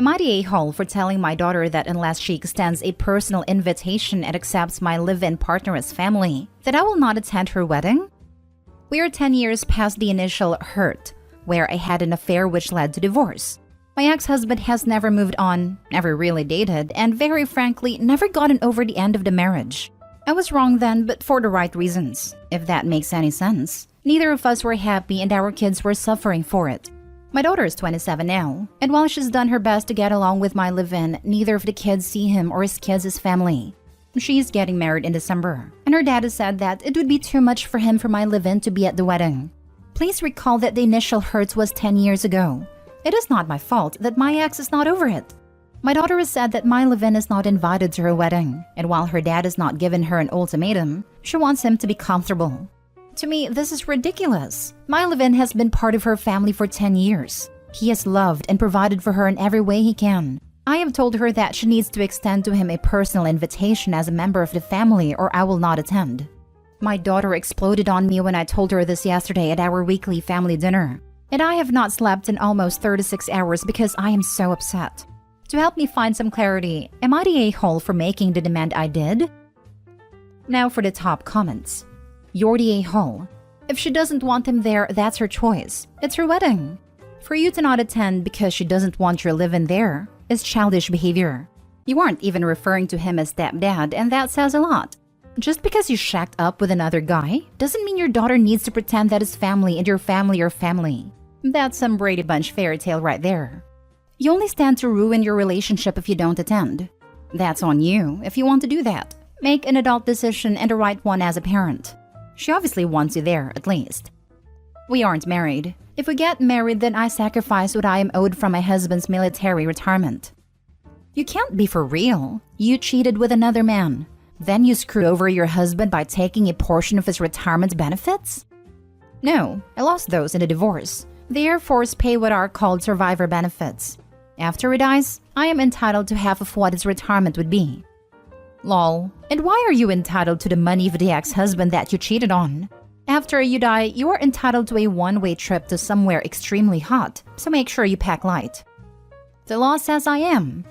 Am I the a-hole for telling my daughter that unless she extends a personal invitation and accepts my live-in partner as family, that I will not attend her wedding? We are 10 years past the initial hurt, where I had an affair which led to divorce. My ex-husband has never moved on, never really dated, and very frankly, never gotten over the end of the marriage. I was wrong then, but for the right reasons, if that makes any sense. Neither of us were happy and our kids were suffering for it. My daughter is 27 now, and while she's done her best to get along with my live-in, neither of the kids see him or his kids as family. She's getting married in December, and her dad has said that it would be too much for him for my live-in to be at the wedding. Please recall that the initial hurt was 10 years ago. It is not my fault that my ex is not over it. My daughter has said that my live-in is not invited to her wedding, and while her dad has not given her an ultimatum, she wants him to be comfortable. To me, this is ridiculous. My live-in has been part of her family for 10 years. He has loved and provided for her in every way he can. I have told her that she needs to extend to him a personal invitation as a member of the family or I will not attend. My daughter exploded on me when I told her this yesterday at our weekly family dinner. And I have not slept in almost 36 hours because I am so upset. To help me find some clarity, am I the a-hole for making the demand I did? Now for the top comments. You're the a-hole. If she doesn't want him there, that's her choice. It's her wedding. For you to not attend because she doesn't want your live-in there is childish behavior. You aren't even referring to him as stepdad, and that says a lot. Just because you shacked up with another guy doesn't mean your daughter needs to pretend that his family and your family are family. That's some Brady Bunch fairy tale right there. You only stand to ruin your relationship if you don't attend. That's on you if you want to do that. Make an adult decision and the right one as a parent. She obviously wants you there, at least. We aren't married. If we get married, then I sacrifice what I am owed from my husband's military retirement. You can't be for real. You cheated with another man. Then you screwed over your husband by taking a portion of his retirement benefits? No, I lost those in a divorce. The Air Force pay what are called survivor benefits. After he dies, I am entitled to half of what his retirement would be. Lol. And why are you entitled to the money of the ex-husband that you cheated on? After you die, you are entitled to a one-way trip to somewhere extremely hot, so make sure you pack light. The law says I am.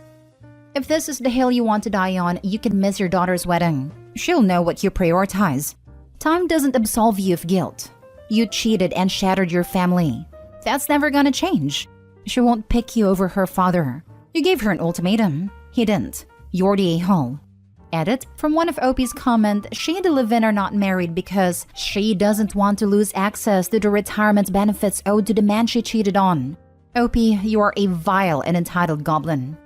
If this is the hill you want to die on, you can miss your daughter's wedding. She'll know what you prioritize. Time doesn't absolve you of guilt. You cheated and shattered your family. That's never gonna change. She won't pick you over her father. You gave her an ultimatum. He didn't. You're the a-hole. Edit from one of Opie's comment, she and the live-in are not married because she doesn't want to lose access to the retirement benefits owed to the man she cheated on. Opie, you are a vile and entitled goblin.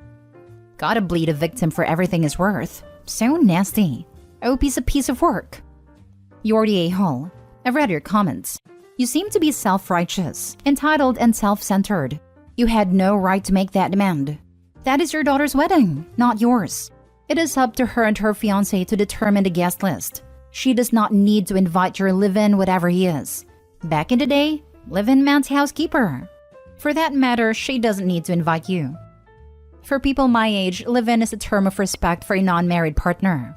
Gotta bleed a victim for everything he's worth. So nasty. Opie's a piece of work. You're the a-hole. I've read your comments. You seem to be self-righteous, entitled, and self-centered. You had no right to make that demand. That is your daughter's wedding, not yours. It is up to her and her fiancé to determine the guest list. She does not need to invite your live-in, whatever he is. Back in the day, live-in meant housekeeper. For that matter, she doesn't need to invite you. For people my age, live-in is a term of respect for a non-married partner.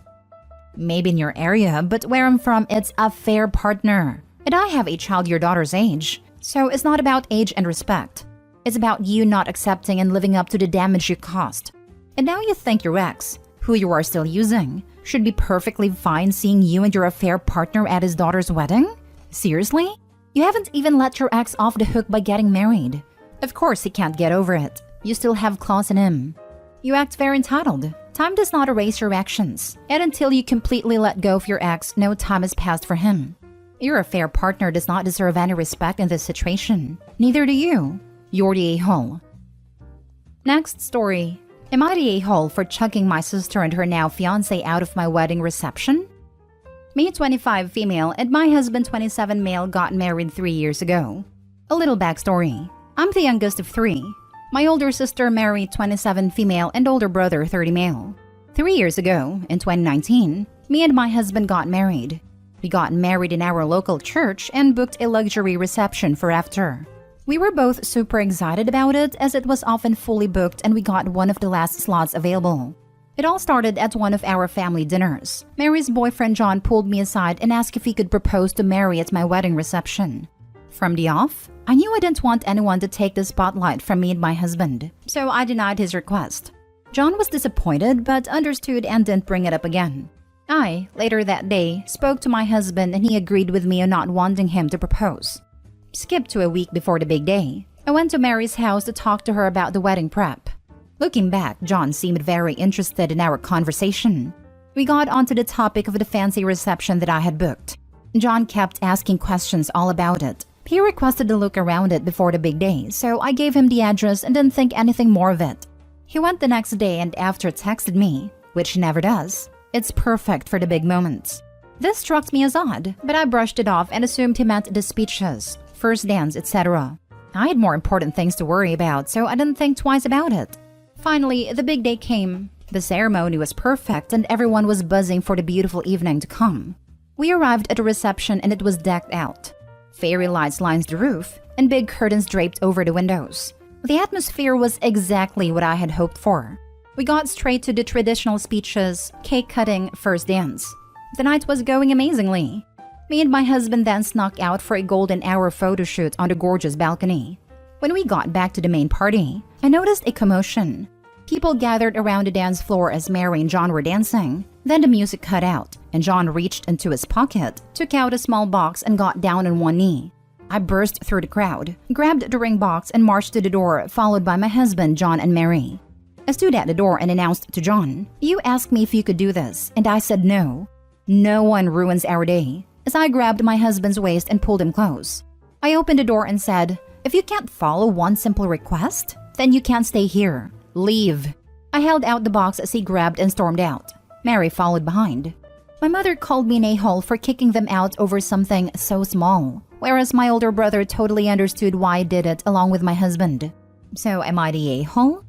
Maybe in your area, but where I'm from, it's a fair partner. And I have a child your daughter's age, so it's not about age and respect. It's about you not accepting and living up to the damage you caused. And now you think your ex, who you are still using, should be perfectly fine seeing you and your affair partner at his daughter's wedding? Seriously? You haven't even let your ex off the hook by getting married. Of course he can't get over it. You still have claws in him. You act very entitled. Time does not erase your actions. And until you completely let go of your ex, no time has passed for him. Your affair partner does not deserve any respect in this situation. Neither do you. You're the a-hole. Next story. Am I the a-hole for chucking my sister and her now fiancé out of my wedding reception? Me, 25 female, and my husband, 27 male, got married 3 years ago. A little backstory. I'm the youngest of 3. My older sister married 27 female and older brother 30 male. 3 years ago, in 2019, me and my husband got married. We got married in our local church and booked a luxury reception for after. We were both super excited about it as it was often fully booked and we got one of the last slots available. It all started at one of our family dinners. Mary's boyfriend John pulled me aside and asked if he could propose to Mary at my wedding reception. From the off, I knew I didn't want anyone to take the spotlight from me and my husband, so I denied his request. John was disappointed but understood and didn't bring it up again. I, later that day, spoke to my husband and he agreed with me on not wanting him to propose. Skip to a week before the big day. I went to Mary's house to talk to her about the wedding prep. Looking back, John seemed very interested in our conversation. We got onto the topic of the fancy reception that I had booked. John kept asking questions all about it. He requested to look around it before the big day, so I gave him the address and didn't think anything more of it. He went the next day and after texted me, which he never does. It's perfect for the big moments. This struck me as odd, but I brushed it off and assumed he meant the speeches, first dance, etc. I had more important things to worry about, so I didn't think twice about it. Finally, the big day came. The ceremony was perfect and everyone was buzzing for the beautiful evening to come. We arrived at the reception and it was decked out. Fairy lights lined the roof and big curtains draped over the windows. The atmosphere was exactly what I had hoped for. We got straight to the traditional speeches, cake cutting, first dance. The night was going amazingly. Me and my husband then snuck out for a golden hour photo shoot on the gorgeous balcony. When we got back to the main party, I noticed a commotion. People gathered around the dance floor as Mary and John were dancing. Then the music cut out, and John reached into his pocket, took out a small box and got down on one knee. I burst through the crowd, grabbed the ring box and marched to the door, followed by my husband, John and Mary. I stood at the door and announced to John, "You asked me if you could do this, and I said no. No one ruins our day," as I grabbed my husband's waist and pulled him close. I opened the door and said, "If you can't follow one simple request, then you can't stay here. Leave." I held out the box as he grabbed and stormed out. Mary followed behind. My mother called me an a-hole for kicking them out over something so small, whereas my older brother totally understood why I did it along with my husband. So am I the a-hole?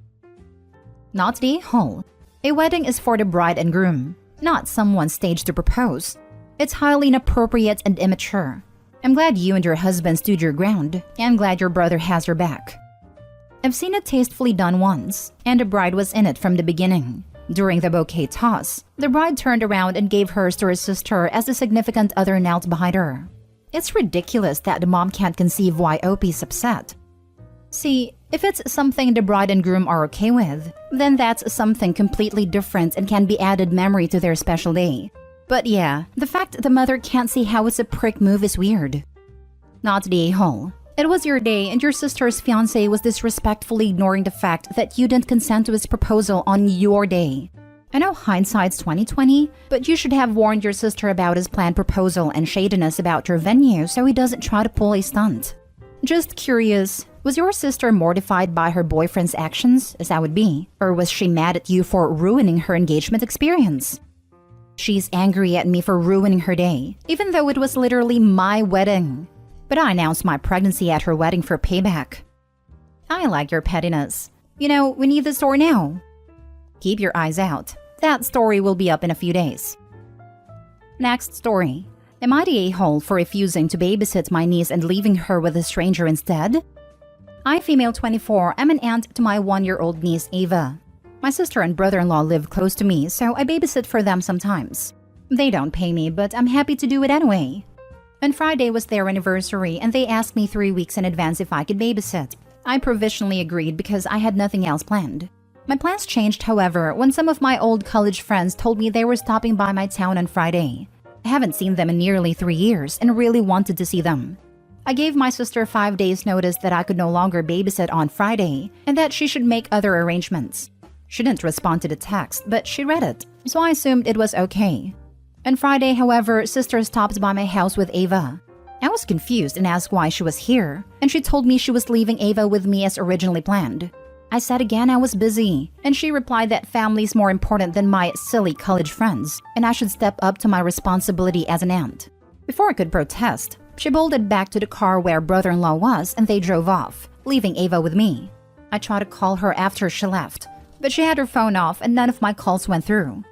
Not the a-hole. A wedding is for the bride and groom, not someone staged to propose. It's highly inappropriate and immature. I'm glad you and your husband stood your ground. I'm glad your brother has your back. I've seen it tastefully done once, and the bride was in it from the beginning. During the bouquet toss, the bride turned around and gave hers to her sister as the significant other knelt behind her. It's ridiculous that the mom can't conceive why Opie's upset. See, if it's something the bride and groom are okay with, then that's something completely different and can be added memory to their special day. But yeah, the fact the mother can't see how it's a prick move is weird. Not the a-hole. It was your day and your sister's fiancé was disrespectfully ignoring the fact that you didn't consent to his proposal on your day. I know hindsight's 20/20, but you should have warned your sister about his planned proposal and shadiness about your venue so he doesn't try to pull a stunt. Just curious, was your sister mortified by her boyfriend's actions, as I would be, or was she mad at you for ruining her engagement experience? She's angry at me for ruining her day, even though it was literally my wedding. But I announced my pregnancy at her wedding for payback. I like your pettiness. You know, we need the story now. Keep your eyes out. That story will be up in a few days. Next story. Am I the a-hole for refusing to babysit my niece and leaving her with a stranger instead? I, female 24, am an aunt to my 1-year-old niece Ava. My sister and brother-in-law live close to me, so I babysit for them sometimes. They don't pay me, but I'm happy to do it anyway. On Friday was their anniversary and they asked me 3 weeks in advance if I could babysit. I provisionally agreed because I had nothing else planned. My plans changed, however, when some of my old college friends told me they were stopping by my town on Friday. I haven't seen them in nearly 3 years and really wanted to see them. I gave my sister 5 days notice that I could no longer babysit on Friday and that she should make other arrangements. She didn't respond to the text, but she read it, so I assumed it was okay. On Friday, however, sister stopped by my house with Ava. I was confused and asked why she was here, and she told me she was leaving Ava with me as originally planned. I said again I was busy, and she replied that family's more important than my silly college friends, and I should step up to my responsibility as an aunt. Before I could protest, she bolted back to the car where brother-in-law was and they drove off, leaving Ava with me. I tried to call her after she left, but she had her phone off and none of my calls went through.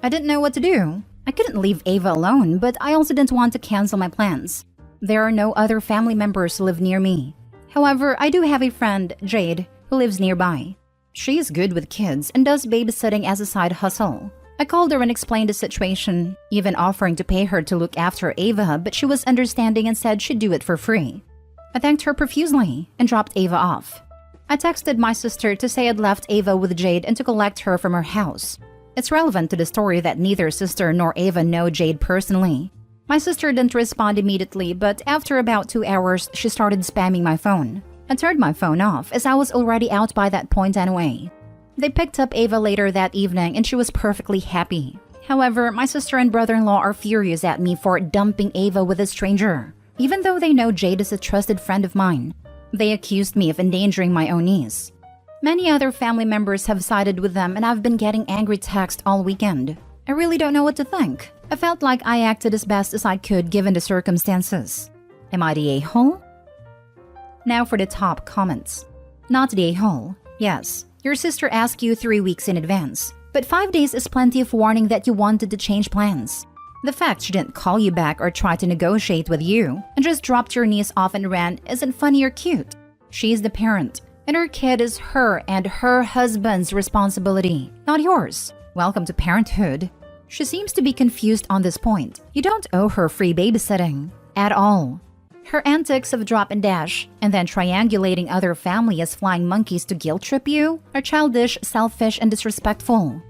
I didn't know what to do. I couldn't leave Ava alone, but I also didn't want to cancel my plans. There are no other family members who live near me. However, I do have a friend, Jade, who lives nearby. She is good with kids and does babysitting as a side hustle. I called her and explained the situation, even offering to pay her to look after Ava, but she was understanding and said she'd do it for free. I thanked her profusely and dropped Ava off. I texted my sister to say I'd left Ava with Jade and to collect her from her house. It's relevant to the story that neither sister nor Ava know Jade personally. My sister didn't respond immediately, but after about 2 hours, she started spamming my phone. I turned my phone off as I was already out by that point anyway. They picked up Ava later that evening and she was perfectly happy. However, my sister and brother-in-law are furious at me for dumping Ava with a stranger, even though they know Jade is a trusted friend of mine. They accused me of endangering my own niece. Many other family members have sided with them and I've been getting angry texts all weekend. I really don't know what to think. I felt like I acted as best as I could given the circumstances. Am I the a-hole? Now for the top comments. Not the a-hole. Yes, your sister asked you 3 weeks in advance. But 5 days is plenty of warning that you wanted to change plans. The fact she didn't call you back or try to negotiate with you and just dropped your niece off and ran isn't funny or cute. She's the parent, and her kid is her and her husband's responsibility, not yours. Welcome to parenthood. She seems to be confused on this point. You don't owe her free babysitting. At all. Her antics of drop and dash, and then triangulating other family as flying monkeys to guilt trip you, are childish, selfish, and disrespectful.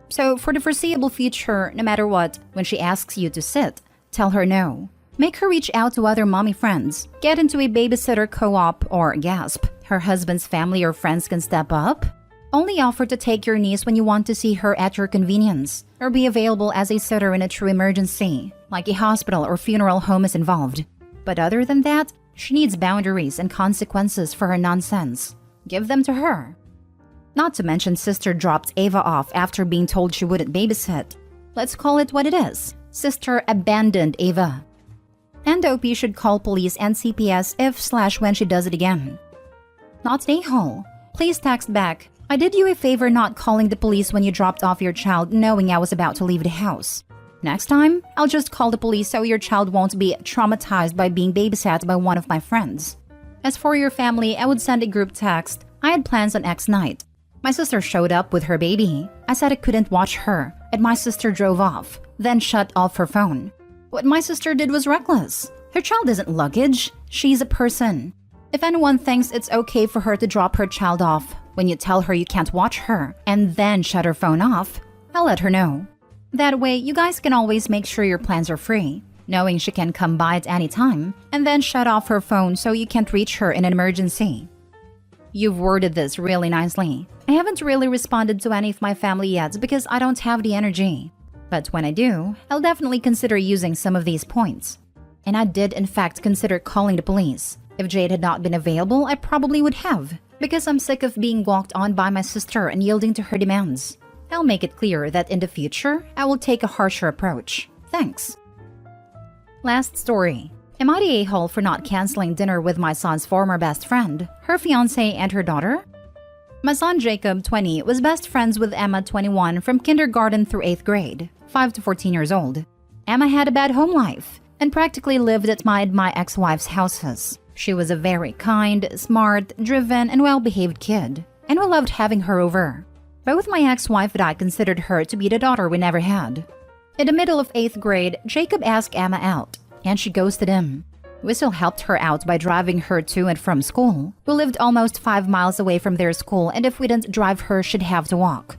So for the foreseeable future, no matter what, when she asks you to sit, tell her no. Make her reach out to other mommy friends, get into a babysitter co-op, or gasp, her husband's family or friends can step up. Only offer to take your niece when you want to see her at your convenience, or be available as a sitter in a true emergency, like a hospital or funeral home is involved. But other than that, she needs boundaries and consequences for her nonsense. Give them to her. Not to mention sister dropped Ava off after being told she wouldn't babysit. Let's call it what it is. Sister abandoned Ava. And OP should call police and CPS if/when she does it again. Not an a-hole. Please text back. I did you a favor not calling the police when you dropped off your child knowing I was about to leave the house. Next time, I'll just call the police so your child won't be traumatized by being babysat by one of my friends. As for your family, I would send a group text. I had plans on X night. My sister showed up with her baby. I said I couldn't watch her, and my sister drove off, then shut off her phone. What my sister did was reckless. Her child isn't luggage. She's a person. If anyone thinks it's okay for her to drop her child off when you tell her you can't watch her and then shut her phone off, I'll let her know. That way, you guys can always make sure your plans are free, knowing she can come by at any time, and then shut off her phone so you can't reach her in an emergency. You've worded this really nicely. I haven't really responded to any of my family yet because I don't have the energy. But when I do, I'll definitely consider using some of these points. And I did in fact consider calling the police. If Jade had not been available, I probably would have, because I'm sick of being walked on by my sister and yielding to her demands. I'll make it clear that in the future, I will take a harsher approach. Thanks. Last story. Am I the a-hole for not canceling dinner with my son's former best friend, her fiancé, and her daughter? My son Jacob, 20, was best friends with Emma, 21, from kindergarten through 8th grade, 5 to 14 years old. Emma had a bad home life and practically lived at my ex-wife's houses. She was a very kind, smart, driven, and well-behaved kid, and we loved having her over. Both my ex-wife and I considered her to be the daughter we never had. In the middle of 8th grade, Jacob asked Emma out, and she ghosted him. We still helped her out by driving her to and from school. We lived almost 5 miles away from their school, and if we didn't drive her, she'd have to walk.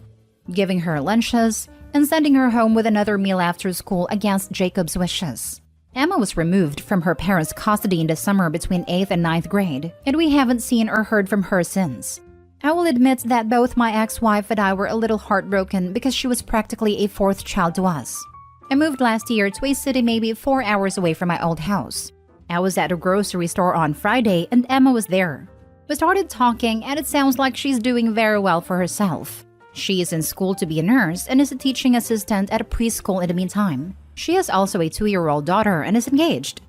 Giving her lunches and sending her home with another meal after school against Jacob's wishes. Emma was removed from her parents' custody in the summer between 8th and 9th grade, and we haven't seen or heard from her since. I will admit that both my ex-wife and I were a little heartbroken because she was practically a 4th child to us. I moved last year to a city maybe 4 hours away from my old house. I was at a grocery store on Friday and Emma was there. We started talking and it sounds like she's doing very well for herself. She is in school to be a nurse and is a teaching assistant at a preschool in the meantime. She has also a 2-year-old daughter and is engaged.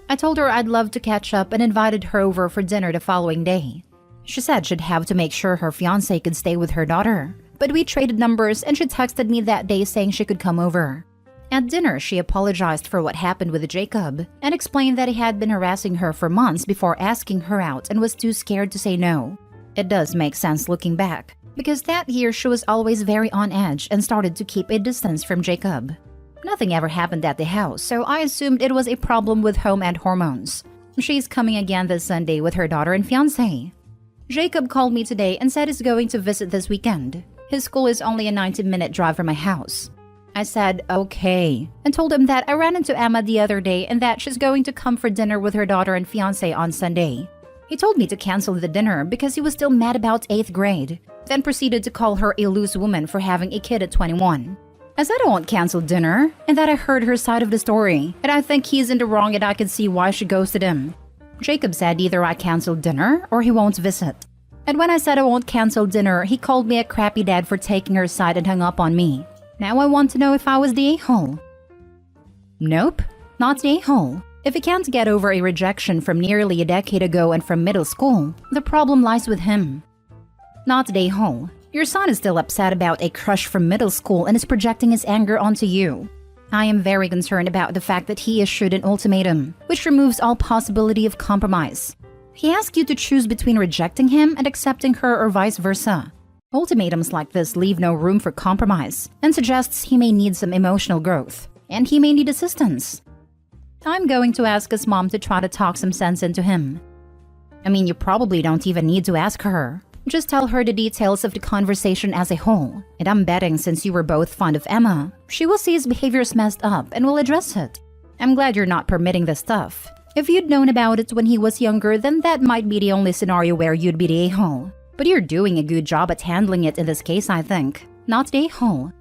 I told her I'd love to catch up and invited her over for dinner the following day. She said she'd have to make sure her fiancé could stay with her daughter, but we traded numbers and she texted me that day saying she could come over. At dinner, she apologized for what happened with Jacob and explained that he had been harassing her for months before asking her out and was too scared to say no. It does make sense looking back, because that year she was always very on edge and started to keep a distance from Jacob. Nothing ever happened at the house, so I assumed it was a problem with home and hormones. She's coming again this Sunday with her daughter and fiancé. Jacob called me today and said he's going to visit this weekend. His school is only a 90-minute drive from my house. I said, okay, and told him that I ran into Emma the other day and that she's going to come for dinner with her daughter and fiancé on Sunday. He told me to cancel the dinner because he was still mad about 8th grade, then proceeded to call her a loose woman for having a kid at 21. I said I won't cancel dinner, and that I heard her side of the story, and I think he's in the wrong and I can see why she ghosted him. Jacob said either I canceled dinner or he won't visit. And when I said I won't cancel dinner, he called me a crappy dad for taking her side and hung up on me. Now I want to know if I was the a-hole. Nope, not the a-hole. If he can't get over a rejection from nearly a decade ago and from middle school, the problem lies with him. Not the a-hole. Your son is still upset about a crush from middle school and is projecting his anger onto you. I am very concerned about the fact that he issued an ultimatum, which removes all possibility of compromise. He asked you to choose between rejecting him and accepting her or vice versa. Ultimatums like this leave no room for compromise and suggests he may need some emotional growth, and he may need assistance. I'm going to ask his mom to try to talk some sense into him. I mean, you probably don't even need to ask her. Just tell her the details of the conversation as a whole, and I'm betting since you were both fond of Emma, she will see his behavior's messed up and will address it. I'm glad you're not permitting this stuff. If you'd known about it when he was younger, then that might be the only scenario where you'd be the a-hole. But you're doing a good job at handling it in this case, I think. Not the a-hole.